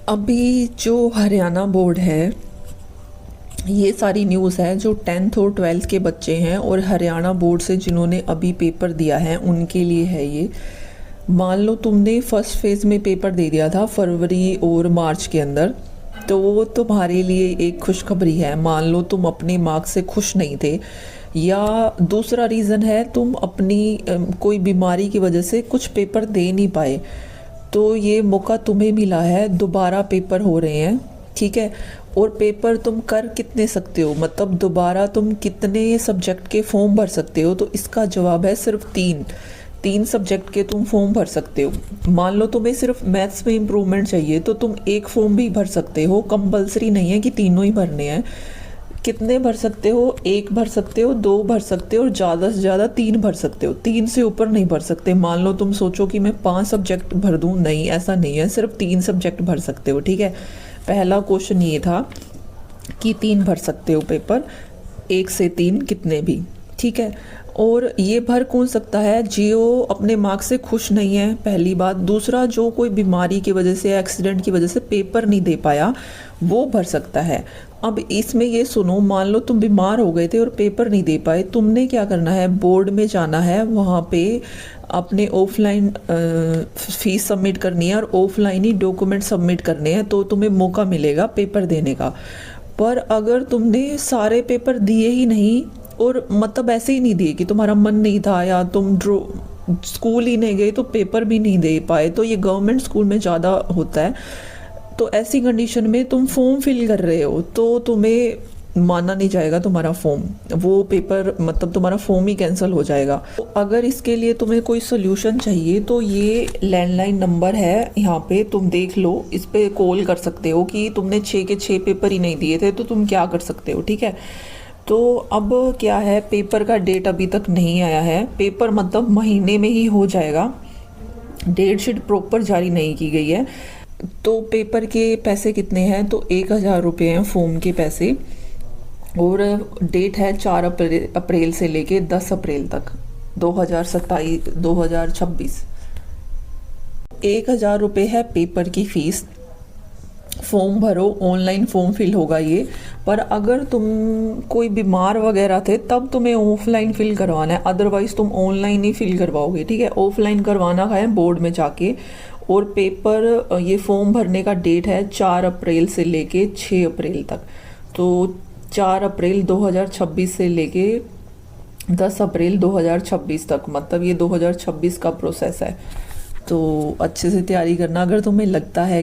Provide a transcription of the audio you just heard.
अभी जो हरियाणा बोर्ड है, ये सारी न्यूज़ है जो 10th और 12th के बच्चे हैं और हरियाणा बोर्ड से जिन्होंने अभी पेपर दिया है उनके लिए है ये। मान लो तुमने फर्स्ट फेज़ में पेपर दे दिया था फरवरी और मार्च के अंदर, तो वो तुम्हारे लिए एक खुशखबरी है। मान लो तुम अपने मार्क्स से खुश नहीं थे, या दूसरा रीज़न है तुम अपनी कोई बीमारी की वजह से कुछ पेपर दे नहीं पाए, तो ये मौका तुम्हें मिला है। दोबारा पेपर हो रहे हैं, ठीक है। और पेपर तुम कर कितने सकते हो, मतलब दोबारा तुम कितने सब्जेक्ट के फॉर्म भर सकते हो? तो इसका जवाब है सिर्फ तीन सब्जेक्ट के तुम फॉर्म भर सकते हो। मान लो तुम्हें सिर्फ मैथ्स में इम्प्रूवमेंट चाहिए तो तुम एक फॉर्म भी भर सकते हो, कंपलसरी नहीं है कि तीनों ही भरने हैं। कितने भर सकते हो? एक भर सकते हो, दो भर सकते हो, और ज़्यादा से ज़्यादा तीन भर सकते हो। तीन से ऊपर नहीं भर सकते। मान लो तुम सोचो कि मैं 5 सब्जेक्ट भर दूँ, नहीं ऐसा नहीं है, सिर्फ 3 सब्जेक्ट भर सकते हो, ठीक है। पहला क्वेश्चन ये था कि 3 भर सकते हो पेपर, 1 से 3 कितने भी, ठीक है। और ये भर कौन सकता है? जो अपने मार्क्स से खुश नहीं है, पहली बात। दूसरा, जो कोई बीमारी की वजह से, एक्सीडेंट की वजह से पेपर नहीं दे पाया, वो भर सकता है। अब इसमें ये सुनो, मान लो तुम बीमार हो गए थे और पेपर नहीं दे पाए, तुमने क्या करना है? बोर्ड में जाना है, वहाँ पे अपने ऑफलाइन फीस सबमिट करनी है और ऑफलाइन ही डॉक्यूमेंट सबमिट करने हैं, तो तुम्हें मौका मिलेगा पेपर देने का। पर अगर तुमने सारे पेपर दिए ही नहीं, और मतलब ऐसे ही नहीं दिए कि तुम्हारा मन नहीं था या तुम स्कूल ही नहीं गए तो पेपर भी नहीं दे पाए, तो ये गवर्नमेंट स्कूल में ज़्यादा होता है। तो ऐसी कंडीशन में तुम फॉर्म फिल कर रहे हो तो तुम्हें माना नहीं जाएगा तुम्हारा फॉर्म, वो पेपर मतलब तुम्हारा फॉर्म ही कैंसिल हो जाएगा। तो अगर इसके लिए तुम्हें कोई सोल्यूशन चाहिए तो ये लैंडलाइन नंबर है, यहाँ पे तुम देख लो, इस पे कॉल कर सकते हो कि तुमने 6 के 6 पेपर ही नहीं दिए थे तो तुम क्या कर सकते हो, ठीक है। तो अब क्या है, पेपर का डेट अभी तक नहीं आया है। पेपर मतलब महीने में ही हो जाएगा, डेट शीट प्रॉपर जारी नहीं की गई है। तो पेपर के पैसे कितने हैं? तो 1,000 रुपये हैं फॉर्म के पैसे, और डेट है 4 अप्रैल से लेके 10 अप्रैल तक 2026। 1,000 रुपये है पेपर की फ़ीस। फॉर्म भरो, ऑनलाइन फॉर्म फिल होगा ये। पर अगर तुम कोई बीमार वगैरह थे तब तुम्हें ऑफलाइन फिल करवाना है, अदरवाइज तुम ऑनलाइन ही फिल करवाओगे, ठीक है। ऑफलाइन करवाना है बोर्ड में जाके। और पेपर, ये फॉर्म भरने का डेट है 4 अप्रैल से लेके 6 अप्रैल तक। तो 4 अप्रैल 2026 से लेके 10 अप्रैल 2026 तक, मतलब ये 2026 का प्रोसेस है। तो अच्छे से तैयारी करना। अगर तुम्हें लगता है